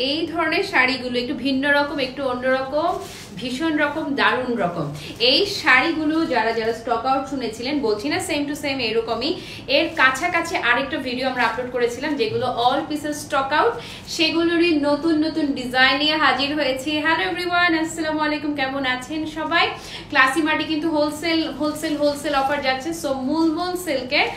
এই ধরনের শাড়িগুলো একটু ভিন্ন রকম, একটু অন্যরকম, ভীষণ রকম, দারুণ রকম। এই শাড়িগুলো যারা যারা স্টক আউট শুনেছিলেন, বলছি না সেম টু সেম এরকমই, এর কাছাকাছি আরেকটা ভিডিও আমরা আপলোড করেছিলাম যেগুলো অল পিসেস স্টক আউট, সেগুলোরই নতুন নতুন ডিজাইন নিয়ে হাজির হয়েছি। হ্যালো এভরিওয়ান, আসসালামু আলাইকুম, কেমন আছেন সবাই? ক্লাসি মার্টে কিন্তু হোলসেল অফার যাচ্ছে। সো মুলমুল সিল্কের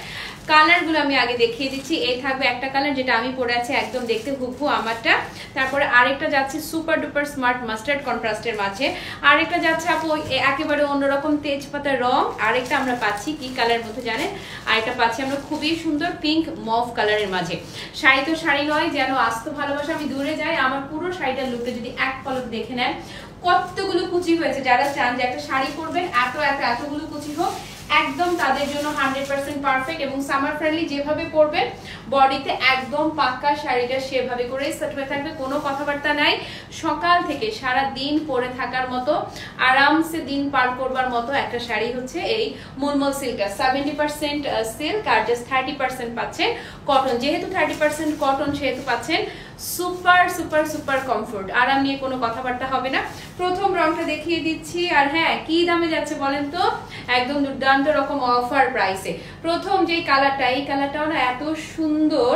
কালারগুলো আমি আগে দেখিয়ে দিচ্ছি। এই থাকবে একটা কালার যেটা আমি পরে আছি, একদম দেখতে হুবহু আমারটা। তারপরে আরেকটা যাচ্ছে সুপার ডুপার স্মার্ট মাস্টার্ড কন্ট্রাস্টের মাঝে, আরেকটা যাচ্ছে আপু একেবারে অন্যরকম তেজপাতা রং, আরেকটা আমরা পাচ্ছি কি কালারের মধ্যে জানেন, আরেকটা পাচ্ছি আমরা খুবই সুন্দর পিঙ্ক মভ কালারের মাঝে। শাড়ি তো শাড়ি নয়, যেন আস্ত ভালোবাসা আমি দূরে যাই। আমার পুরো শাড়িটার লুকটা যদি এক পলক দেখে নেন, কতগুলো কুচি হয়েছে। যারা চান যে একটা শাড়ি পরবেন এতগুলো কুচি হোক, একদম তাদের জন্য 100% পারফেক্ট এবং সামার ফ্রেন্ডলি। যেভাবে পরবেন বডিতে একদম পাক্কা শাড়িটা সেভাবে করে সেট হয়ে থাকবে, কোনো কথাবার্তা নাই। সকাল থেকে সারা দিন পরে থাকার মতো, আরামসে দিন পার করবার মতো একটা শাড়ি হচ্ছে এই মুলমুল সিল্কের। 70% সিল্ক আর জাস্ট 30% পাচ্ছেন কটন। যেহেতু 30% কটন, সেহেতু পাচ্ছেন সুপার সুপার সুপার কমফোর্ট, আরাম নিয়ে কোনো কথাবার্তা হবে না। প্রথম রংটা দেখিয়ে দিচ্ছি। আর হ্যাঁ, কি দামে যাচ্ছে বলেন তো? একদম দুর্দান্ত রকম অফার প্রাইসে। প্রথম যেই কালারটা, এই কালারটাও না এত সুন্দর,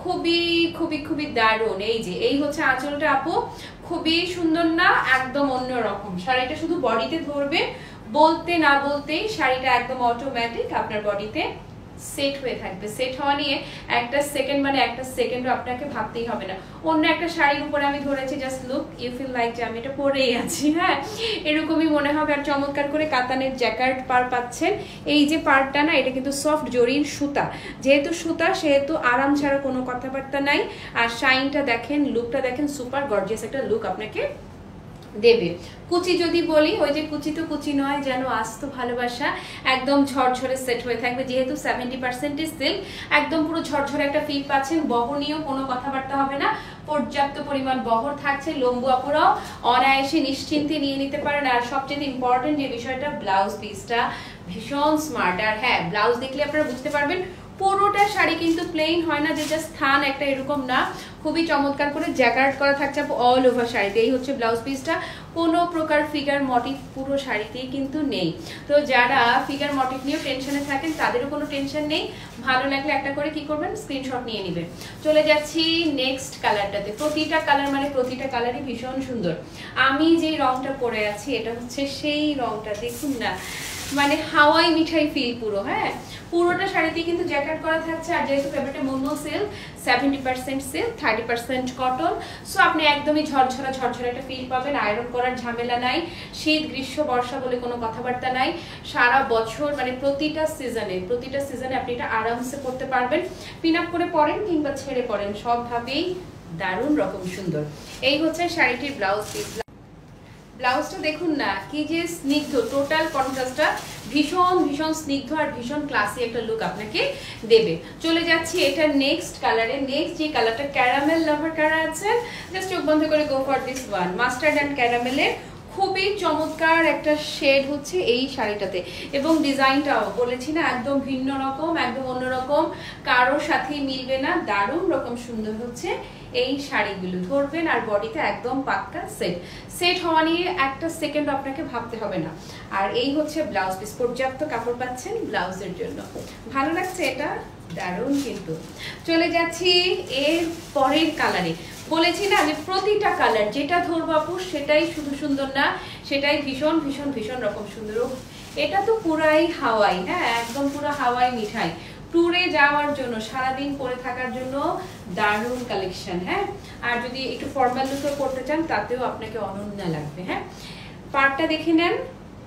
খুবই খুবই খুবই দারুণ। এই যে এই হচ্ছে আঁচলটা আপু, খুবই সুন্দর না? একদম অন্য রকম। শাড়িটা শুধু বডিতে ধরবে, বলতে না বলতেই শাড়িটা একদম অটোমেটিক আপনার বডিতে সেট হয়ে থাকবে। সেট হওয়া নিয়ে একটা সেকেন্ডও আপনাকে ভাবতেই হবে না। অন্য একটা শাড়ির উপরে আমি ধরেছি, just look, you feel like যে আমি এটা পরেই আছি। হ্যাঁ, এরকমই মনে হবে। আর চমৎকার করে কাতানের জ্যাকার্ড পার পাচ্ছেন। এই যে পারটা না, এটা কিন্তু সফট জরির সুতা। যেহেতু সুতা, সেহেতু আরাম ছাড়া কোনো কথাবার্তা নাই। আর শাইনটা দেখেন, লুকটা দেখেন, সুপার গর্জিয়াস একটা লুক আপনাকে দেবে। কুচি যদি বলি, ওই যে কুচি তো কুচি নয়, যেন আস্ত ভালোবাসা, একদম ঝরঝরে সেট হয়ে থাকবে। যেহেতু 70% সিল্ক, একদম পুরো ঝরঝরে একটা ফিল পাচ্ছেন। বহনীয় কোনো কথাবার্তা হবে না, পর্যাপ্ত পরিমাণ বহর থাকছে। লম্বু আপুরাও অনায়াসে নিশ্চিন্তে নিয়ে নিতে পারেন। আর সবচেয়ে ইম্পর্টেন্ট যে বিষয়টা, ব্লাউজ পিসটা ভীষণ স্মার্ট। আর হ্যাঁ, ব্লাউজ দেখলে আপনারা বুঝতে পারবেন পুরোটা শাড়ি কিন্তু প্লেন হয় না, যে জাস্ট থান একটা, এরকম না। খুবই চমৎকার করে জ্যাকার্ড করা থাকছে অল ওভার শাড়িতে। এই হচ্ছে ব্লাউজ পিসটা। কোনো প্রকার ফিগার মোটিভ পুরো শাড়িতেই কিন্তু নেই। তো যারা ফিগার মোটিভ নিয়েও টেনশনে থাকেন, তাদেরও কোনো টেনশন নেই। ভালো লাগলে একটা করে কি করবেন, স্ক্রিনশট নিয়ে নেবেন। চলে যাচ্ছি নেক্সট কালারটাতে। প্রতিটা কালার মানে প্রতিটা কালারই ভীষণ সুন্দর। আমি যে রংটা পরে আছি, এটা হচ্ছে সেই রংটা। দেখুন না, মানে হাওয়াই মিঠাই ফিল পুরো। হ্যাঁ, পুরোটা শাড়িতে কিন্তু জ্যাকেট করা থাকছে। আর যেহেতু ফেব্রিকটা মুলমুল সিল্ক, 70% সিল্ক, 30% কটন, সো আপনি একদমই ঝরঝরা একটা ফিল পাবেন। আয়রন করার ঝামেলা নাই। শীত, গ্রীষ্ম, বর্ষা বলে কোনো কথাবার্তা নাই। সারা বছর মানে প্রতিটা সিজনে আপনি এটা আরামসে পরতে পারবেন। পিন আপ করে পরেন কিংবা ছেড়ে পরেন, সবভাবেই দারুণ রকম সুন্দর। এই হচ্ছে শাড়িটির ব্লাউজ পিস। ব্লাউজটা দেখুন না, কি যে স্নিগ্ধ, টোটাল কন্ট্রাস্টটা ভীষণ ভীষণ স্নিগ্ধ আর ভীষণ ক্লাসি একটা লুক আপনাকে দেবে। চলে যাচ্ছি এটা নেক্সট কালারে। নেক্সট যে কালারটা, ক্যারামেল লাভার কারা আছেন, জাস্ট চোখ বন্ধ করে go for this one. Mustard and ক্যারামেলের খুবই চমৎকার একটা শেড হচ্ছে এই শাড়িটাতে। এবং ডিজাইনটাও বলেছি না, একদম ভিন্ন রকম, একদম অন্যরকম, কারোর সাথেই মিলবে না। দারুণ রকম সুন্দর হচ্ছে এই শাড়িগুলো। ধরবেন আর বডিতে একদম পাক্কা সেট হওয়া নিয়ে একটা সেকেন্ড আপনাকে ভাবতে হবে না। আর এই হচ্ছে ব্লাউজ পিস, পর্যাপ্ত কাপড় পাচ্ছেন ব্লাউজের জন্য। ভালো লাগছে এটা, দারুণ কিন্তু। চলে যাচ্ছি এর পরের কালারে। বলেছি না যে প্রতিটা কালার যেটা ধরবো আপু, সেটাই শুধু সুন্দর না, সেটাই ভীষণ ভীষণ ভীষণ রকম সুন্দর। এটা তো পুরাই হাওয়াই। হ্যাঁ, একদম পুরো হাওয়াই মিঠাই। ট্যুরে যাওয়ার জন্য, সারাদিন পরে থাকার জন্য দারুণ কালেকশন। হ্যাঁ, আর যদি একটু ফর্মাল লুকে পড়তে চান, তাতেও আপনাকে অনন্য লাগবে। হ্যাঁ, পার্টটা দেখে নেন,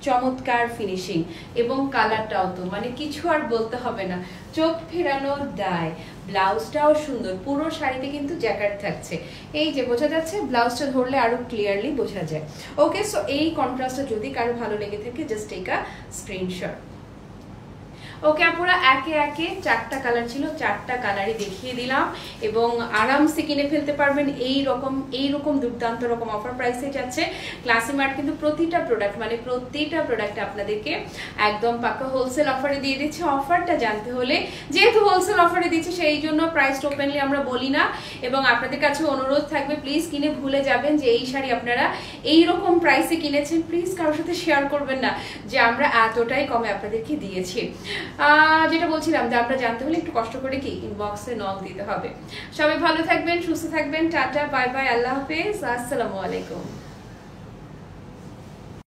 চমৎকার ফিনিশিং এবং কালারটাও তো মানে কিছু আর বলতে হবে না, চোখ ফেরানো দায়। ব্লাউজটাও সুন্দর, পুরো শাড়িতে কিন্তু জ্যাকেট থাকছে। এই যে বোঝা যাচ্ছে, ব্লাউজটা ধরলে আরো ক্লিয়ারলি বোঝা যায়। ওকে, সো এই কন্ট্রাস্টটা যদি কারো ভালো লেগে থাকে, জাস্ট টেক আ স্ক্রিনশট। ওকে আপুরা, একে একে 4টা কালার ছিল, 4টা কালারই দেখিয়ে দিলাম এবং আরামসে কিনে ফেলতে পারবেন। এইরকম দুর্দান্ত রকম অফার প্রাইসে যাচ্ছে ক্লাসি মার্ট, কিন্তু প্রতিটা প্রোডাক্ট মানে প্রতিটা প্রোডাক্ট আপনাদেরকে একদম পাকা হোলসেল অফারে দিয়ে দিচ্ছে। অফারটা জানতে হলে যেহেতু হোলসেল অফারে দিচ্ছে সেই জন্য প্রাইসটা ওপেনলি আমরা বলি না, এবং আপনাদের কাছে অনুরোধ থাকবে প্লিজ কিনে ভুলে যাবেন যে এই শাড়ি আপনারা এইরকম প্রাইসে কিনেছেন। প্লিজ কারোর সাথে শেয়ার করবেন না যে আমরা এতটাই কমে আপনাদেরকে দিয়েছি। যেটা বলছিলাম যে আমরা জানতে হলে একটু কষ্ট করে কি ইনবক্সে নক দিতে হবে। সবাই ভালো থাকবেন, সুস্থ থাকবেন, টাটা, বাই বাই, আল্লাহ হাফেজ, আসসালামু আলাইকুম।